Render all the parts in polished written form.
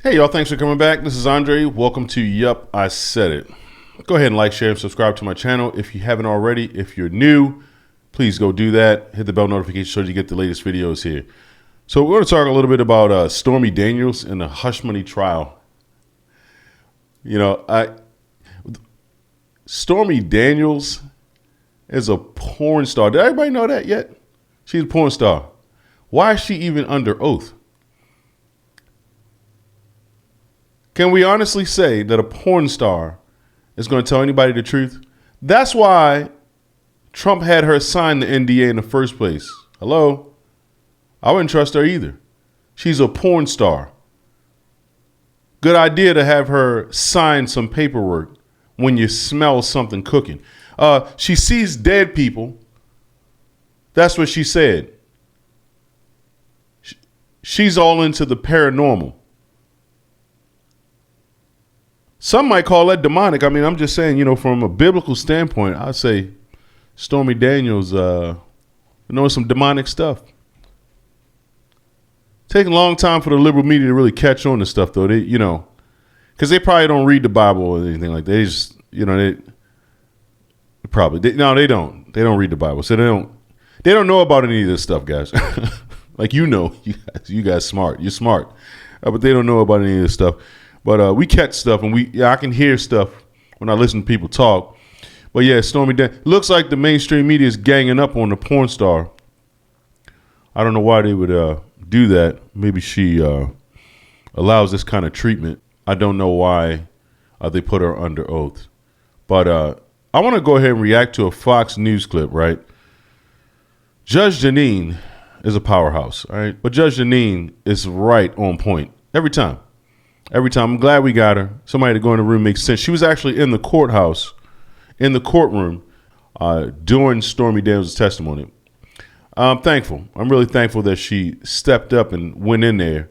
Hey y'all, thanks for coming back. This is Andre. Welcome to Yup, I Said It. Go ahead and like, share, and subscribe to my channel if you haven't already. If you're new, please go do that. Hit the bell notification so you get the latest videos here. So we're going to talk a little bit about Stormy Daniels and the hush money trial. Stormy Daniels is a porn star. Did everybody know that yet? She's a porn star. Why is she even under oath? Can we honestly say that a porn star is going to tell anybody the truth? That's why Trump had her sign the NDA in the first place. Hello? I wouldn't trust her either. She's a porn star. Good idea to have her sign some paperwork when you smell something cooking. She sees dead people. That's what she said. She's all into the paranormal. Some might call that demonic. I mean, I'm just saying, from a biblical standpoint, I'd say Stormy Daniels knowing some demonic stuff. Taking a long time for the liberal media to really catch on to stuff, though. They, because they probably don't read the Bible or anything like that. They just, they don't. They don't read the Bible, so they don't know about any of this stuff, guys. Like you guys smart. You're smart, but they don't know about any of this stuff. But we catch stuff, and I can hear stuff when I listen to people talk. But yeah, Stormy Daniels. Looks like the mainstream media is ganging up on the porn star. I don't know why they would do that. Maybe she allows this kind of treatment. I don't know why they put her under oath. But I want to go ahead and react to a Fox News clip, right? Judge Jeanine is a powerhouse, all right? But Judge Jeanine is right on point every time. Every time. I'm glad we got her. Somebody to go in the room makes sense. She was actually in the courthouse, in the courtroom, during Stormy Daniels' testimony. I'm thankful. I'm really thankful that she stepped up and went in there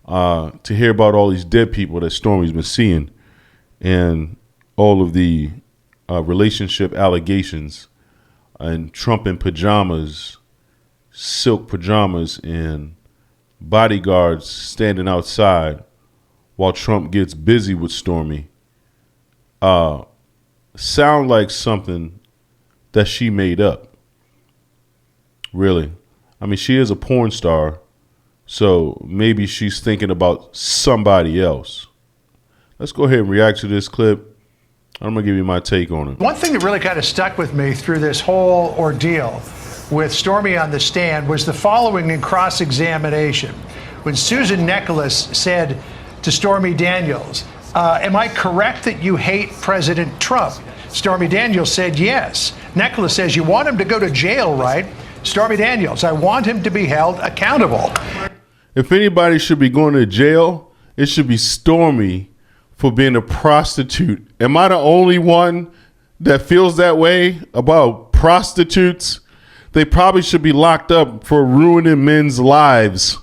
to hear about all these dead people that Stormy's been seeing and all of the relationship allegations and Trump in pajamas, silk pajamas, and bodyguards standing outside while Trump gets busy with Stormy, sound like something that she made up. Really. I mean, she is a porn star, so maybe she's thinking about somebody else. Let's go ahead and react to this clip. I'm going to give you my take on it. One thing that really kind of stuck with me through this whole ordeal with Stormy on the stand was the following in cross-examination. When Susan Nicholas said to Stormy Daniels, am I correct that you hate President Trump? Stormy Daniels said yes. Nicholas says, you want him to go to jail, right? Stormy Daniels, I want him to be held accountable. If anybody should be going to jail, it should be Stormy for being a prostitute. Am I the only one that feels that way about prostitutes? They probably should be locked up for ruining men's lives.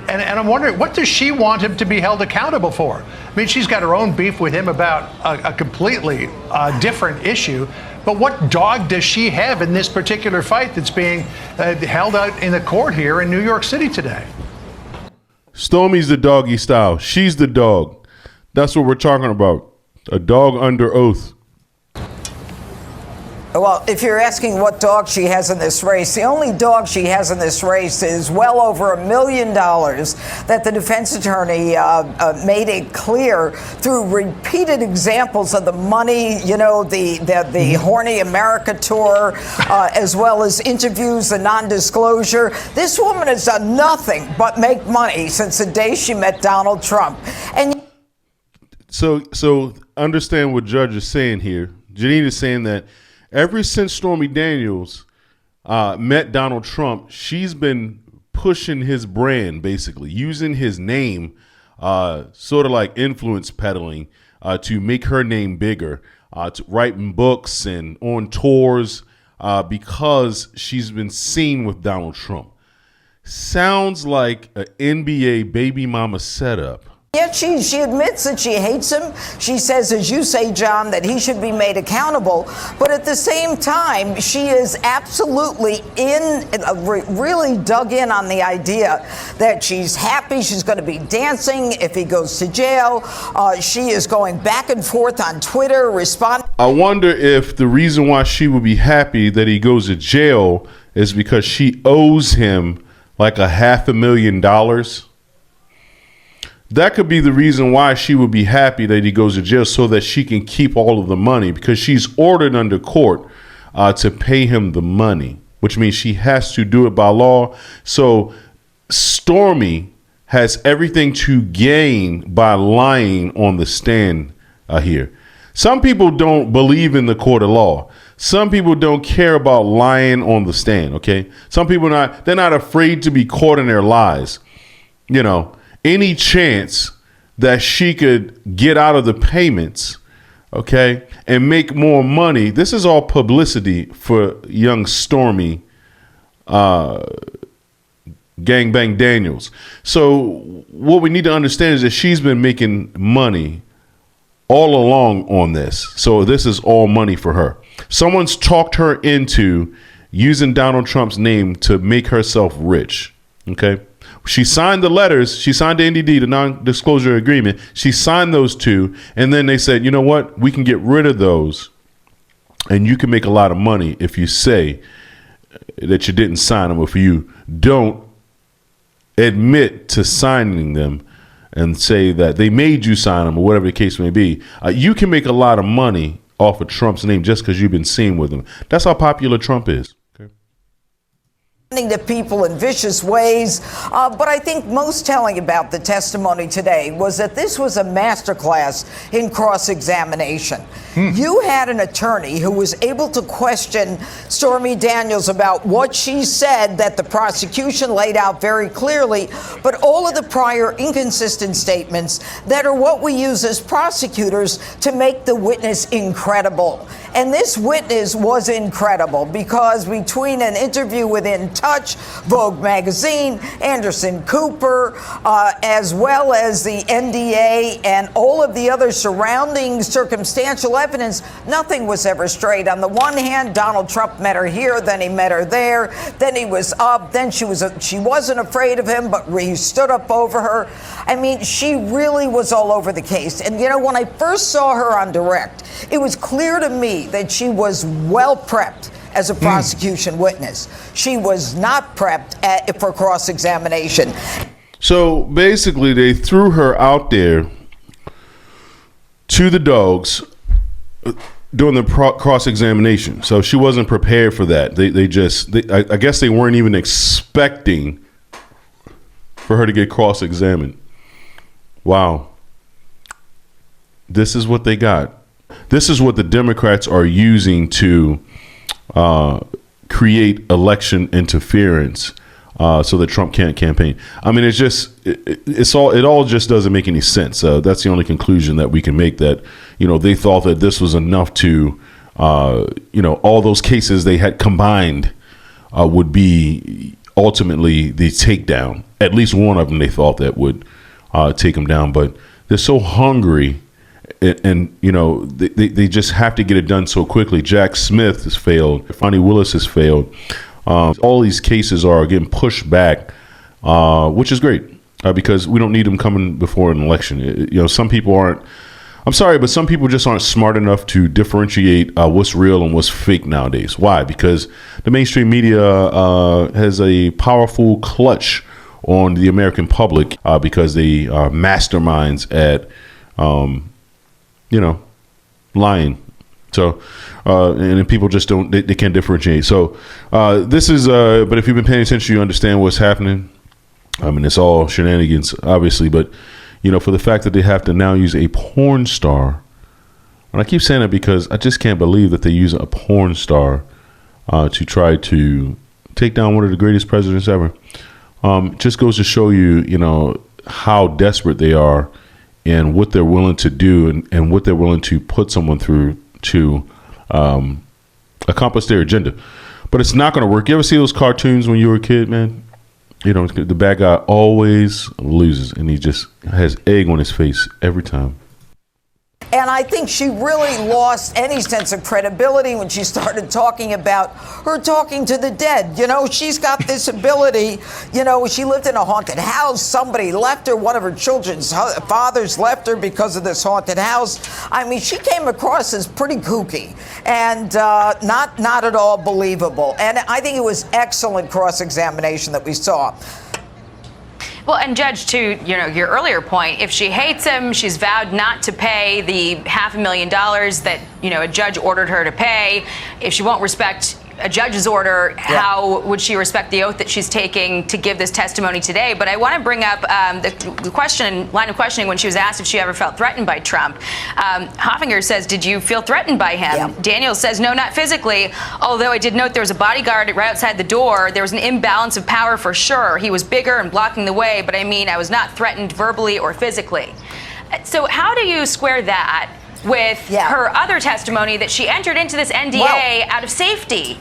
And I'm wondering, what does she want him to be held accountable for? I mean, she's got her own beef with him about a completely different issue. But what dog does she have in this particular fight that's being held out in the court here in New York City today? Stormy's the doggy style. She's the dog. That's what we're talking about. A dog under oath. Well, if you're asking what dog she has in this race, the only dog she has in this race is well over $1 million that the defense attorney made it clear through repeated examples of the money, the Horny America tour, as well as interviews, the non-disclosure. This woman has done nothing but make money since the day she met Donald Trump. And So understand what Judge is saying here. Jeanine is saying that ever since Stormy Daniels met Donald Trump, she's been pushing his brand, basically using his name, sort of like influence peddling, to make her name bigger, to writing books and on tours, because she's been seen with Donald Trump. Sounds like an NBA baby mama setup. Yet she admits that she hates him. She says, as you say, John, that he should be made accountable. But at the same time, she is absolutely really dug in on the idea that she's happy. She's going to be dancing if he goes to jail. She is going back and forth on Twitter, responding. I wonder if the reason why she would be happy that he goes to jail is because she owes him like $500,000. That could be the reason why she would be happy that he goes to jail, so that she can keep all of the money, because she's ordered under court to pay him the money, which means she has to do it by law. So Stormy has everything to gain by lying on the stand here. Some people don't believe in the court of law. Some people don't care about lying on the stand. OK, some people they're not afraid to be caught in their lies. You know, any chance that she could get out of the payments, okay, and make more money. This is all publicity for young Stormy Gangbang Daniels. So what we need to understand is that she's been making money all along on this. So this is all money for her. Someone's talked her into using Donald Trump's name to make herself rich. Okay. She signed the letters. She signed the NDD, the non-disclosure agreement. She signed those two. And then they said, you know what? We can get rid of those. And you can make a lot of money if you say that you didn't sign them, or if you don't admit to signing them and say that they made you sign them, or whatever the case may be. You can make a lot of money off of Trump's name just because you've been seen with him. That's how popular Trump is. To people in vicious ways. But I think most telling about the testimony today was that this was a masterclass in cross-examination. You had an attorney who was able to question Stormy Daniels about what she said that the prosecution laid out very clearly, but all of the prior inconsistent statements that are what we use as prosecutors to make the witness incredible. And this witness was incredible because between an interview with In Touch, Vogue magazine, Anderson Cooper, as well as the NDA and all of the other surrounding circumstantial evidence, nothing was ever straight. On the one hand, Donald Trump met her here, then he met her there, then he was up, then she wasn't afraid of him, but he stood up over her. I mean, she really was all over the case. And, you know, when I first saw her on direct, it was clear to me that she was well prepped as a prosecution witness. She was not prepped for cross-examination. So basically, they threw her out there to the dogs during the cross-examination. So she wasn't prepared for that. I guess they weren't even expecting for her to get cross-examined. Wow. This is what they got. This is what the Democrats are using to create election interference so that Trump can't campaign. I mean, it all just doesn't make any sense. That's the only conclusion that we can make, that, you know, they thought that this was enough to, all those cases they had combined would be ultimately the takedown. At least one of them they thought that would take them down. But they're so hungry. And you know, they just have to get it done so quickly. Jack Smith has failed. Fonnie Willis has failed. All these cases are getting pushed back, which is great because we don't need them coming before an election. Some people aren't. I'm sorry, but some people just aren't smart enough to differentiate what's real and what's fake nowadays. Why? Because the mainstream media has a powerful clutch on the American public because they are masterminds at lying. So, and people just they can't differentiate. So this is, but if you've been paying attention, you understand what's happening. I mean, it's all shenanigans, obviously, but, for the fact that they have to now use a porn star. And I keep saying that because I just can't believe that they use a porn star to try to take down one of the greatest presidents ever. Just goes to show you, how desperate they are and what they're willing to do and what they're willing to put someone through to accomplish their agenda. But it's not going to work. You ever see those cartoons when you were a kid, man? You know, the bad guy always loses, and he just has egg on his face every time. And I think she really lost any sense of credibility when she started talking about her talking to the dead. You know, she's got this ability. You know, she lived in a haunted house. Somebody left her. One of her children's fathers left her because of this haunted house. I mean, she came across as pretty kooky and not at all believable. And I think it was excellent cross-examination that we saw. Well, and Judge, to your earlier point, if she hates him, she's vowed not to pay the $500,000 that a judge ordered her to pay. If she won't respect a judge's order, how would she respect the oath that she's taking to give this testimony today? But I want to bring up the line of questioning when she was asked if she ever felt threatened by Trump. Hoffinger says, "Did you feel threatened by him?" Yeah. Daniels says, "No, not physically. Although I did note there was a bodyguard right outside the door. There was an imbalance of power for sure. He was bigger and blocking the way. But I mean, I was not threatened verbally or physically." So how do you square that with her other testimony that she entered into this NDA out of safety?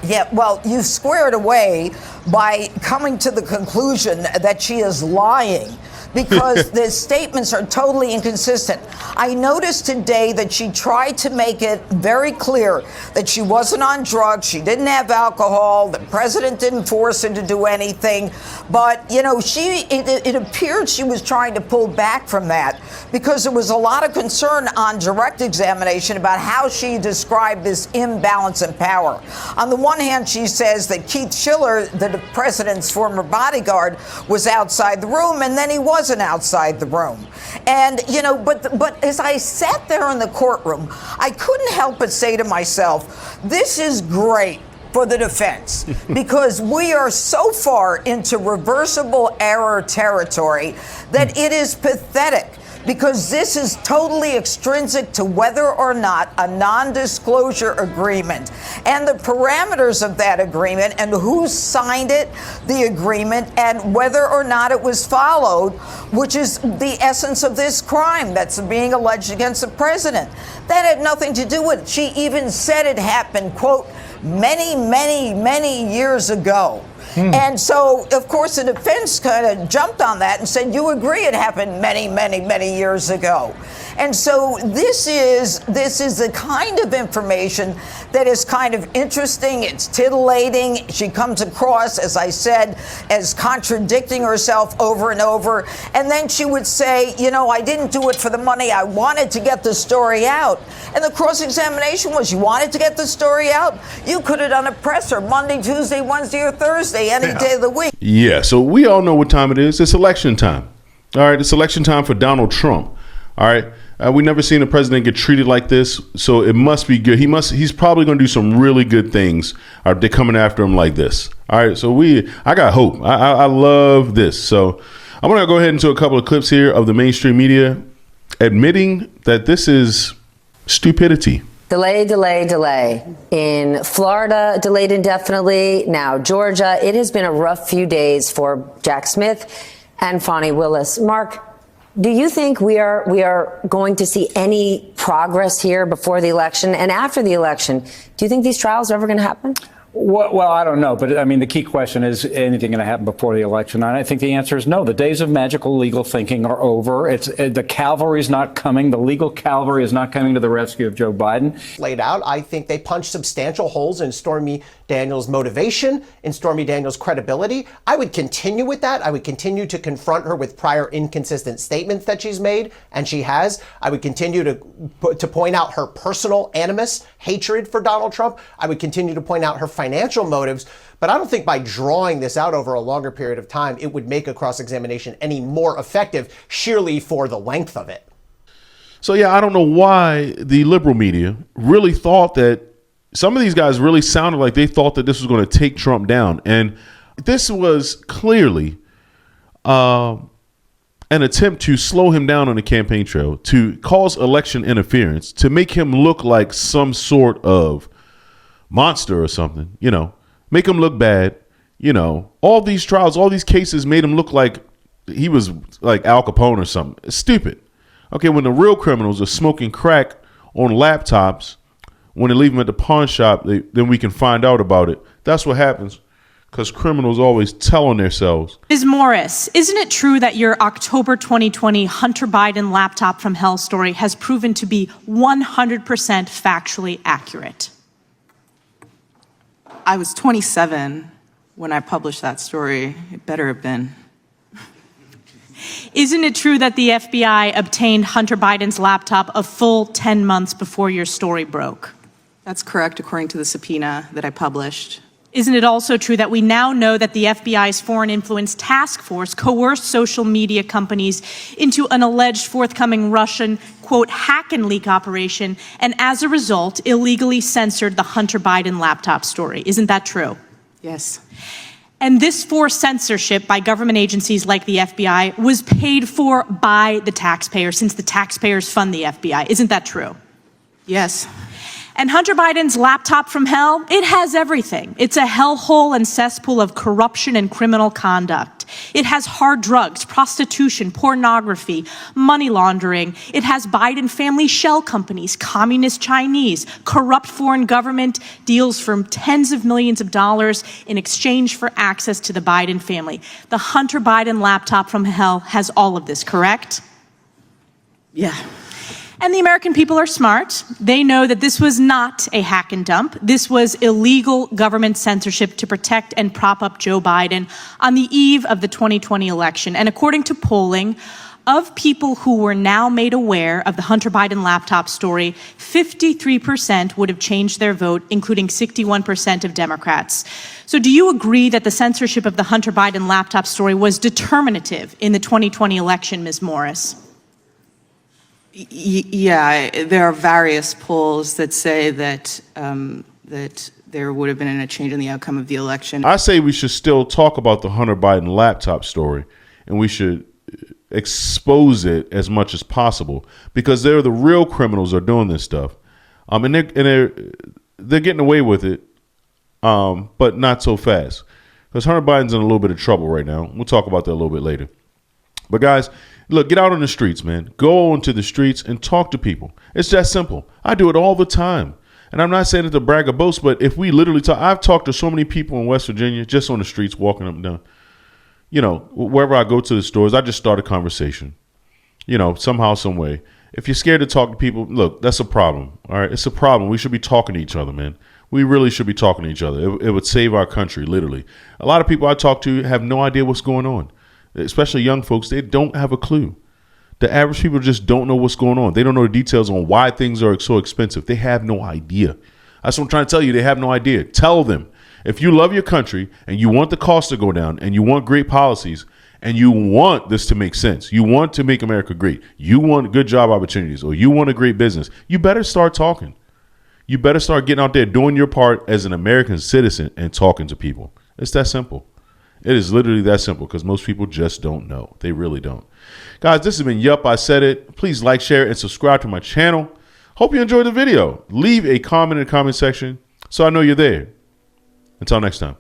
Yeah, well, you square it away by coming to the conclusion that she is lying, because the statements are totally inconsistent. I noticed today that she tried to make it very clear that she wasn't on drugs, she didn't have alcohol, the president didn't force her to do anything. But, it appeared she was trying to pull back from that, because there was a lot of concern on direct examination about how she described this imbalance in power. On the one hand, she says that Keith Schiller, the president's former bodyguard, was outside the room, and then he wasn't outside the room. And, but as I sat there in the courtroom, I couldn't help but say to myself, this is great for the defense, because we are so far into reversible error territory that it is pathetic. Because this is totally extrinsic to whether or not a non-disclosure agreement and the parameters of that agreement and who signed it, the agreement, and whether or not it was followed, which is the essence of this crime that's being alleged against the president. That had nothing to do with it. She even said it happened, quote, many, many, many years ago. And so, of course, the defense kind of jumped on that and said, you agree it happened many, many, many years ago. And so this is the kind of information that is kind of interesting. It's titillating. She comes across, as I said, as contradicting herself over and over. And then she would say, I didn't do it for the money. I wanted to get the story out. And the cross-examination was, you wanted to get the story out? You could have done a presser Monday, Tuesday, Wednesday, or Thursday, any day of the week. Yeah, so we all know what time it is. It's election time. All right, it's election time for Donald Trump. All right. We never seen a president get treated like this, so it must be good. He's probably going to do some really good things. They're coming after him like this. All right, so I got hope. I love this. So I'm going to go ahead into a couple of clips here of the mainstream media admitting that this is stupidity. Delay. In Florida, delayed indefinitely. Now, Georgia. It has been a rough few days for Jack Smith and Fani Willis. Mark, do you think we are going to see any progress here before the election and after the election? Do you think these trials are ever going to happen? Well, I don't know. But I mean, the key question is anything going to happen before the election? And I think the answer is no. The days of magical legal thinking are over. The cavalry is not coming. The legal cavalry is not coming to the rescue of Joe Biden. Laid out, I think they punched substantial holes in Stormy Daniels' motivation, in Stormy Daniels' credibility. I would continue with that. I would continue to confront her with prior inconsistent statements that she's made, and she has. I would continue to point out her personal animus, hatred for Donald Trump. I would continue to point out her financial motives. But I don't think by drawing this out over a longer period of time, it would make a cross-examination any more effective, sheerly for the length of it. So, yeah, I don't know why the liberal media really thought that some of these guys really sounded like they thought that this was going to take Trump down. And this was clearly an attempt to slow him down on the campaign trail, to cause election interference, to make him look like some sort of monster or something, make him look bad. All these trials, all these cases made him look like he was like Al Capone or something. It's stupid. Okay, when the real criminals are smoking crack on laptops, when they leave them at the pawn shop, then we can find out about it. That's what happens because criminals always tell on themselves. Ms. Morris, isn't it true that your October 2020 Hunter Biden laptop from hell story has proven to be 100% factually accurate? I was 27 when I published that story. It better have been. Isn't it true that the FBI obtained Hunter Biden's laptop a full 10 months before your story broke? That's correct, according to the subpoena that I published. Isn't it also true that we now know that the FBI's Foreign Influence Task Force coerced social media companies into an alleged forthcoming Russian, quote, hack and leak operation, and as a result, illegally censored the Hunter Biden laptop story? Isn't that true? Yes. And this forced censorship by government agencies like the FBI was paid for by the taxpayer, since the taxpayers fund the FBI. Isn't that true? Yes. And Hunter Biden's laptop from hell, it has everything. It's a hellhole and cesspool of corruption and criminal conduct. It has hard drugs, prostitution, pornography, money laundering. It has Biden family shell companies, communist Chinese, corrupt foreign government deals for tens of millions of dollars in exchange for access to the Biden family. The Hunter Biden laptop from hell has all of this, correct? Yeah. And the American people are smart. They know that this was not a hack and dump. This was illegal government censorship to protect and prop up Joe Biden on the eve of the 2020 election. And according to polling, of people who were now made aware of the Hunter Biden laptop story, 53% would have changed their vote, including 61% of Democrats. So do you agree that the censorship of the Hunter Biden laptop story was determinative in the 2020 election, Ms. Morris? Yeah, there are various polls that say that that there would have been a change in the outcome of the election. I say we should still talk about the Hunter Biden laptop story, and we should expose it as much as possible, because they're the real criminals are doing this stuff, and they're getting away with it, but not so fast, because Hunter Biden's in a little bit of trouble right now. We'll talk about that a little bit later. But guys, look, get out on the streets, man. Go onto the streets and talk to people. It's that simple. I do it all the time. And I'm not saying it to brag or boast, but if we literally talk, I've talked to so many people in West Virginia just on the streets, walking up and down. You know, wherever I go to the stores, I just start a conversation. You know, somehow, some way. If you're scared to talk to people, look, that's a problem. All right, it's a problem. We should be talking to each other, man. We really should be talking to each other. It would save our country, literally. A lot of people I talk to have no idea what's going on. Especially young folks, they don't have a clue. The average people just don't know what's going on. They don't know the details on why things are so expensive. They have no idea. That's what I'm trying to tell you. They have no idea. Tell them, if you love your country and you want the cost to go down and you want great policies and you want this to make sense, you want to make America great, you want good job opportunities, or you want a great business, you better start talking. You better start getting out there, doing your part as an American citizen and talking to people. It's that simple. It is literally that simple, because most people just don't know. They really don't. Guys, this has been Yup, I Said It. Please like, share, and subscribe to my channel. Hope you enjoyed the video. Leave a comment in the comment section so I know you're there. Until next time.